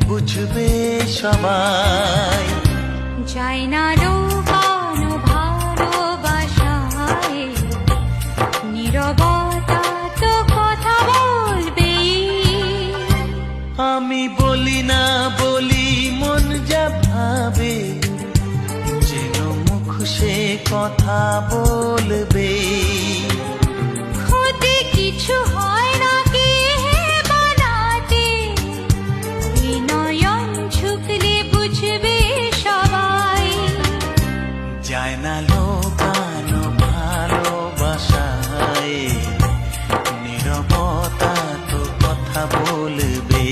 বুঝবে সবাই। যায় না লুকানো ভালোবাসায়, নীরবতা তো কথা বলবে। আমি বলি না বলি মন যা ভাবে, যেন মুখ সে কথা বলবে। ক্ষতি কিছু হয় না কি বানাতে, নয়ন ঝুঁকলে বুঝবে সবাই। যায় না লোকানো ভালোবাসায়, নীরবতা তো কথা বলবে।